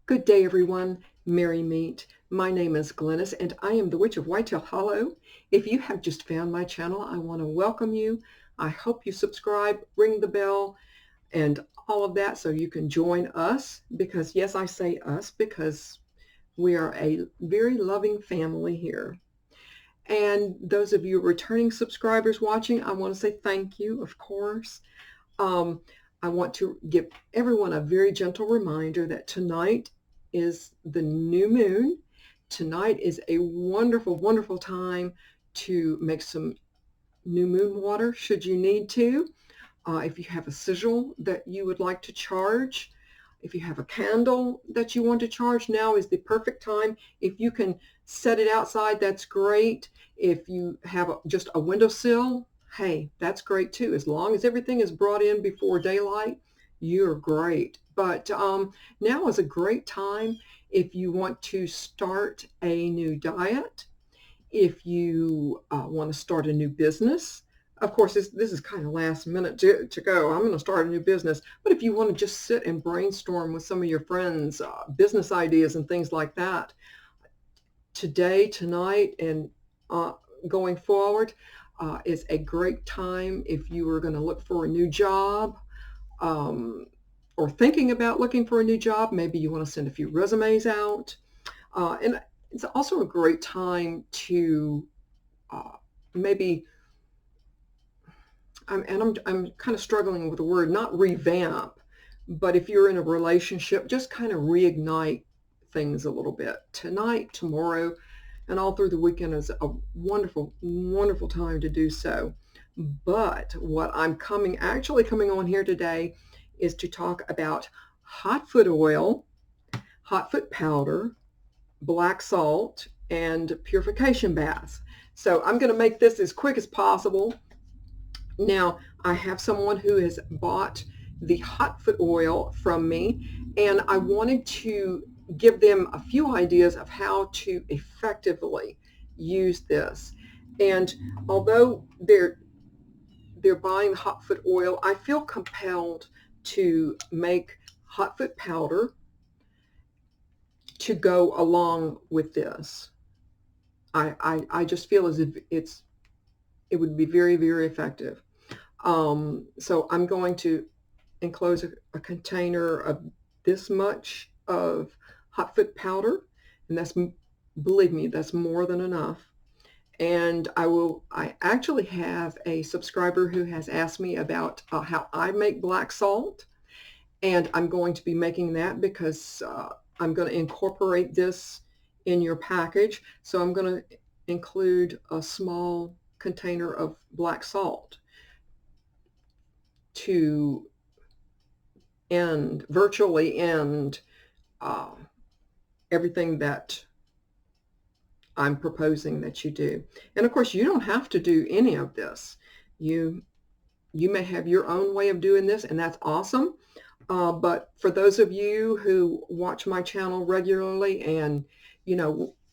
Good day, everyone. Merry meet. My name is Glennis, and I am the Witch of Whitetail Hollow. If you have just found my channel, I want to welcome you. I hope you subscribe, ring the bell, and all of that so you can join us. Because, yes, I say us because we are a very loving family here. And those of you returning subscribers watching, I want to say thank you, of course. Um, I want to give everyone a very gentle reminder that tonight is the new moon. Tonight is a wonderful, wonderful time to make some new moon water should you need to. If you have a sigil that you would like to charge, if you have a candle that you want to charge, now is the perfect time. If you can set it outside, that's great. If you have just a windowsill, hey, that's great too. As long as everything is brought in before daylight, you're great. But now is a great time if you want to start a new diet, if you want to start a new business. Of course, this is kind of last minute to go. I'm going to start a new business. But if you want to just sit and brainstorm with some of your friends, business ideas and things like that, today, tonight, and going forward is a great time if you are going to look for a new job or thinking about looking for a new job. Maybe you want to send a few resumes out. And it's also a great time to maybe, I'm kind of struggling with the word, not revamp, but if you're in a relationship, just kind of reignite things a little bit. Tonight, tomorrow, and all through the weekend is a wonderful, wonderful time to do so. But what I'm actually coming on here today is to talk about hot foot oil, hot foot powder, black salt, and purification baths. So I'm going to make this as quick as possible. Now, I have someone who has bought the hot foot oil from me, and I wanted to give them a few ideas of how to effectively use this. And although they're buying hot foot oil, I feel compelled to make hot foot powder to go along with this. I just feel as if it would be very, very effective. So I'm going to enclose a container of this much of hot foot powder, and that's, believe me, that's more than enough. And I actually have a subscriber who has asked me about how I make black salt, and I'm going to be making that because I'm going to incorporate this in your package. So I'm going to include a small container of black salt to virtually end everything that I'm proposing that you do. And of course, you don't have to do any of this. You may have your own way of doing this, and that's awesome. But for those of you who watch my channel regularly and,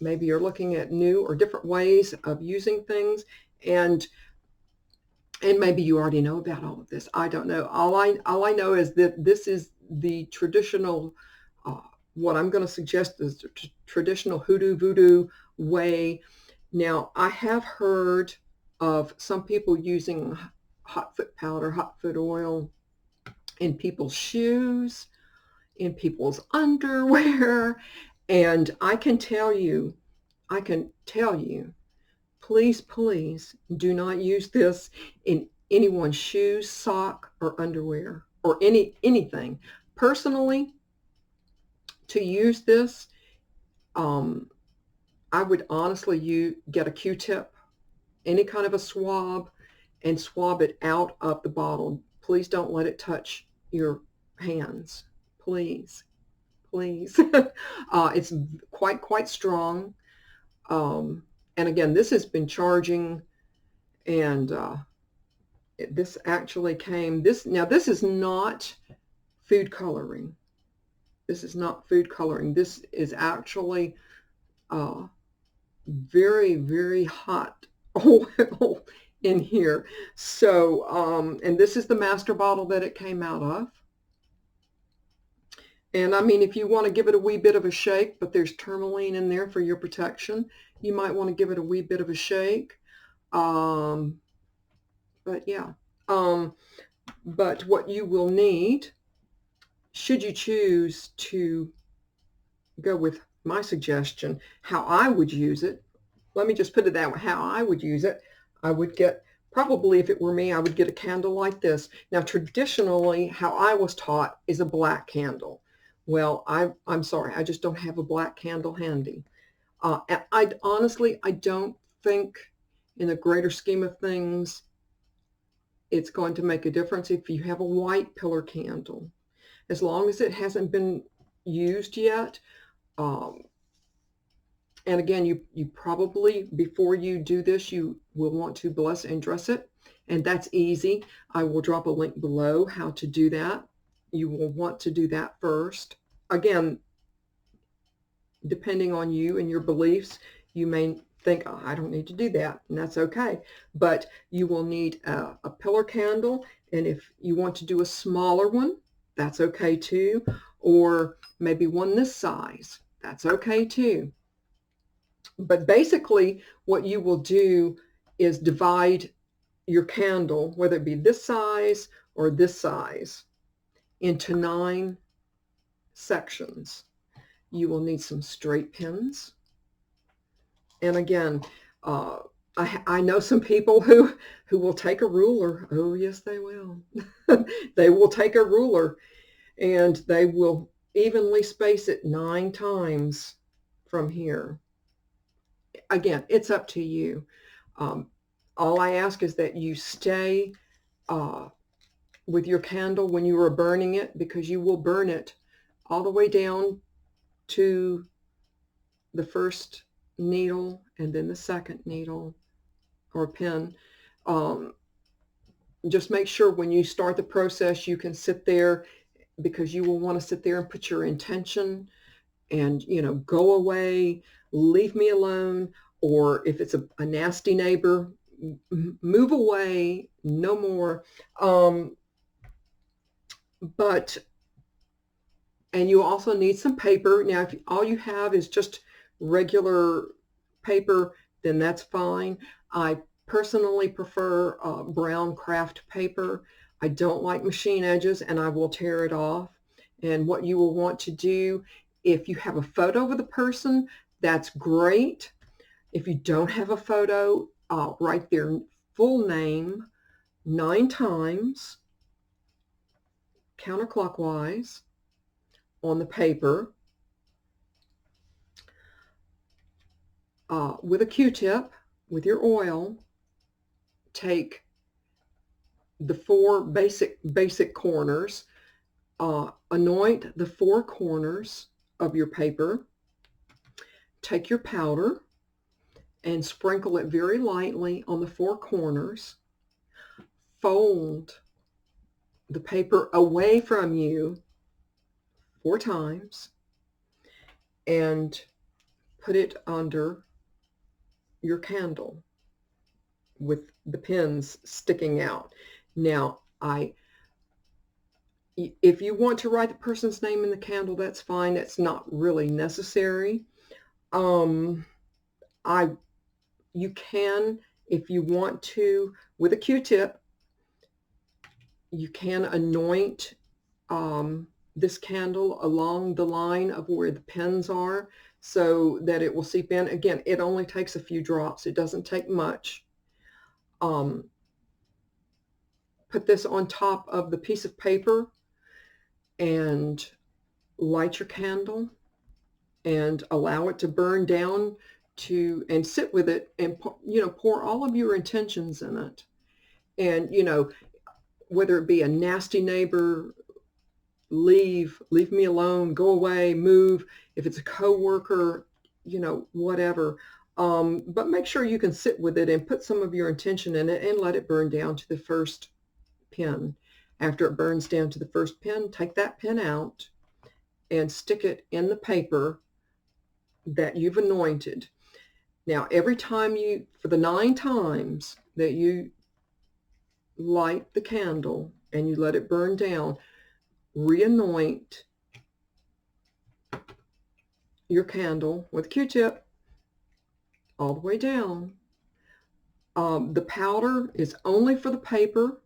maybe you're looking at new or different ways of using things, and maybe you already know about all of this. I don't know. All I know is that this is the traditional, what I'm going to suggest is the traditional hoodoo voodoo way. Now, I have heard of some people using hot foot powder, hot foot oil in people's shoes, in people's underwear, and I can tell you, please, please do not use this in anyone's shoes, sock, or underwear, or anything. Personally, to use this, I would honestly get a Q-tip, any kind of a swab, and swab it out of the bottle. Please don't let it touch your hands. Please, please. It's quite strong. And again, this has been charging, and this actually came, now this is not food coloring. This is not food coloring. This is actually very, very hot oil in here. So, and this is the master bottle that it came out of. And I mean, if you want to give it a wee bit of a shake, but there's tourmaline in there for your protection, you might want to give it a wee bit of a shake. But yeah. But what you will need, should you choose to go with my suggestion, how I would use it, let me just put it that way, how I would use it, I would get, probably if it were me, I would get a candle like this. Now, traditionally, how I was taught is a black candle. Well, I'm sorry, I just don't have a black candle handy. I honestly, I don't think in the greater scheme of things, it's going to make a difference if you have a white pillar candle. As long as it hasn't been used yet, um, and again, you probably, before you do this, you will want to bless and dress it. And that's easy. I will drop a link below how to do that. You will want to do that first. Again, depending on you and your beliefs, you may think, oh, I don't need to do that, and that's okay. But you will need a pillar candle, and if you want to do a smaller one, that's okay too. Or maybe one this size, that's okay too. But basically, what you will do is divide your candle, whether it be this size or this size, into 9 sections. You will need some straight pins. And again, I know some people who will take a ruler. Oh, yes, they will. They will take a ruler and they will evenly space it 9 times from here. Again, it's up to you. All I ask is that you stay with your candle when you are burning it, because you will burn it all the way down to the first needle and then the second needle or pin. Just make sure when you start the process, you can sit there, because you will want to sit there and put your intention and, go away, leave me alone. Or if it's a nasty neighbor, move away, no more. And you also need some paper. Now, if all you have is just regular paper, then that's fine. I personally prefer brown craft paper. I don't like machine edges, and I will tear it off. And what you will want to do, if you have a photo of the person, that's great. If you don't have a photo, write their full name 9 times counterclockwise on the paper with a Q-tip, with your oil. Take the 4 basic corners, anoint the 4 corners of your paper. Take your powder and sprinkle it very lightly on the 4 corners. Fold the paper away from you 4 times and put it under your candle with the pins sticking out. Now, if you want to write the person's name in the candle, that's fine. That's not really necessary. You can, if you want to, with a Q-tip, you can anoint this candle along the line of where the pins are so that it will seep in. Again, it only takes a few drops. It doesn't take much. Put this on top of the piece of paper and light your candle and allow it to burn down and sit with it and, pour all of your intentions in it. And, whether it be a nasty neighbor, leave me alone, go away, move. If it's a coworker, whatever. But make sure you can sit with it and put some of your intention in it and let it burn down to the first pin. After it burns down to the first pin, take that pin out and stick it in the paper that you've anointed. Now, every time for the 9 times that you light the candle and you let it burn down, re-anoint your candle with a Q-tip all the way down. The powder is only for the paper.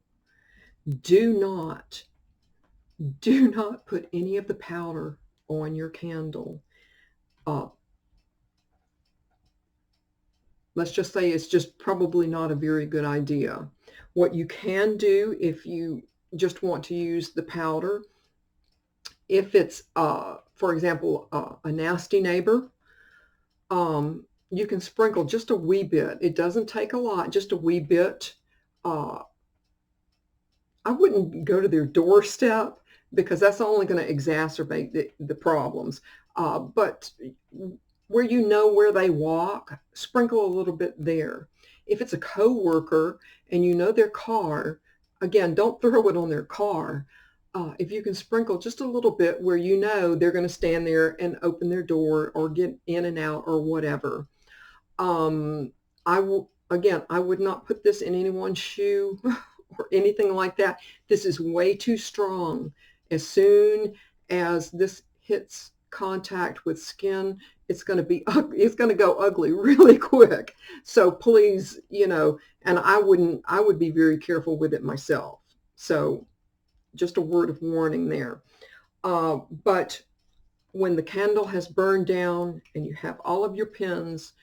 Do not, do not put any of the powder on your candle. Uh, let's just say it's just probably not a very good idea. What you can do if you just want to use the powder, if it's, for example, a nasty neighbor, you can sprinkle just a wee bit. It doesn't take a lot, just a wee bit. Uh, I wouldn't go to their doorstep because that's only going to exacerbate the problems. But where you know where they walk, sprinkle a little bit there. If it's a coworker and you know their car, again, don't throw it on their car. If you can sprinkle just a little bit where you know they're going to stand there and open their door or get in and out or whatever. I would not put this in anyone's shoe or anything like that. This is way too strong. As soon as this hits contact with skin, it's going to go ugly really quick. So please, and I would be very careful with it myself. So just a word of warning there. But when the candle has burned down and you have all of your pins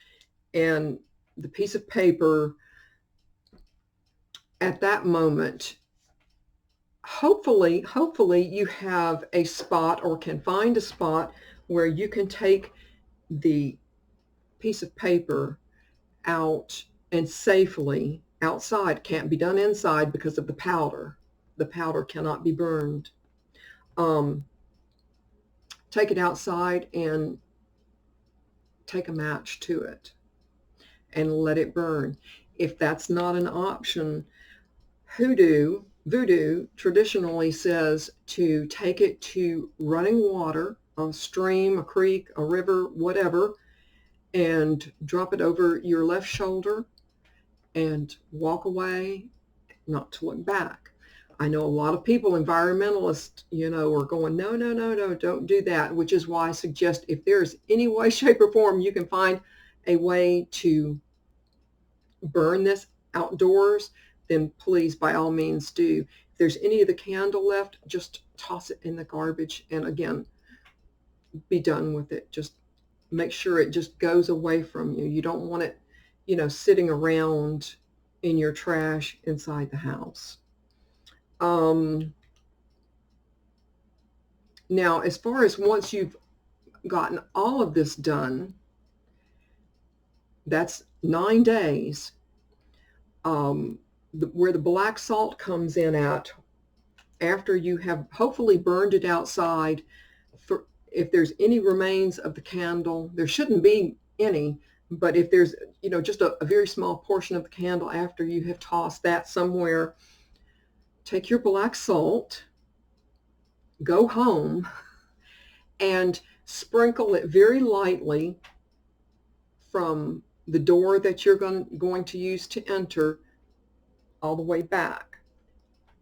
and the piece of paper, at that moment, hopefully you have a spot or can find a spot where you can take the piece of paper out and safely outside. Can't be done inside because of the powder. The powder cannot be burned. Take it outside and take a match to it and let it burn. If that's not an option, voodoo traditionally says to take it to running water, a stream, a creek, a river, whatever, and drop it over your left shoulder and walk away, not to look back. I know a lot of people, environmentalists, are going, no, no, no, no, don't do that, which is why I suggest if there's any way, shape, or form you can find a way to burn this outdoors, then please, by all means, do. If there's any of the candle left, just toss it in the garbage and again, be done with it. Just make sure it just goes away from you. You don't want it, sitting around in your trash inside the house. Now, as far as once you've gotten all of this done, that's 9 days. Where the black salt comes in at, after you have hopefully burned it outside, if there's any remains of the candle, there shouldn't be any, but if there's, just a very small portion of the candle after you have tossed that somewhere, take your black salt, go home, and sprinkle it very lightly from the door that you're going to use to enter all the way back.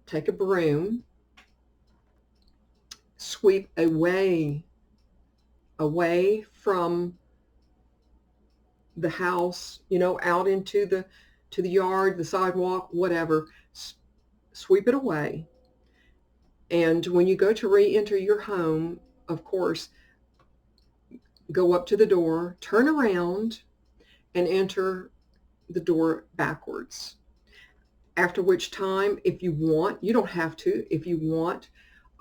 Take a broom, sweep away from the house, out into the yard, the sidewalk, whatever. Sweep it away. And when you go to re-enter your home, of course, go up to the door, turn around, and enter the door backwards. After which time, if you want, you don't have to, if you want.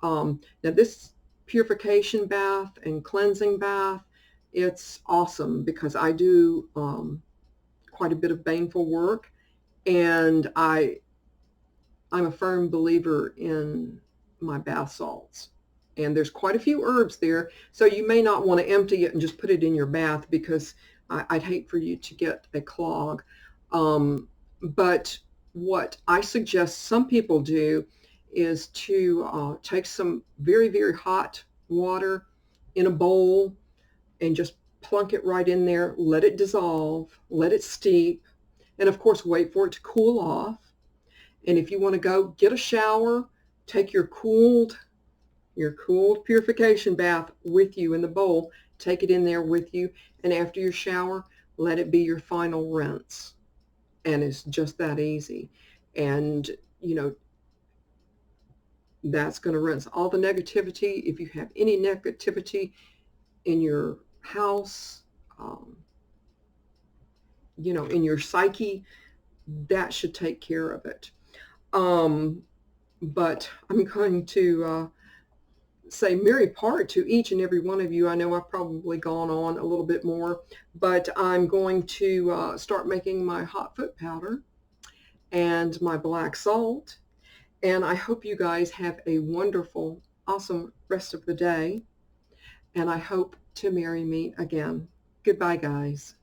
Now this purification bath and cleansing bath, it's awesome because I do quite a bit of baneful work, and I'm a firm believer in my bath salts. And there's quite a few herbs there, so you may not want to empty it and just put it in your bath because I'd hate for you to get a clog. But what I suggest some people do is to take some very, very hot water in a bowl and just plunk it right in there, let it dissolve, let it steep, and of course wait for it to cool off. And if you want to go get a shower, take your cooled your cool purification bath with you in the bowl. Take it in there with you, and after your shower, let it be your final rinse. And it's just that easy. And, you know, that's going to rinse all the negativity. If you have any negativity in your house, um, you know, in your psyche, that should take care of it. Um, but I'm going to say Merry part to each and every one of you. I know I've probably gone on a little bit more, but I'm going to start making my hot foot powder and my black salt. And I hope you guys have a wonderful, awesome rest of the day. And I hope to merry meet again. Goodbye, guys.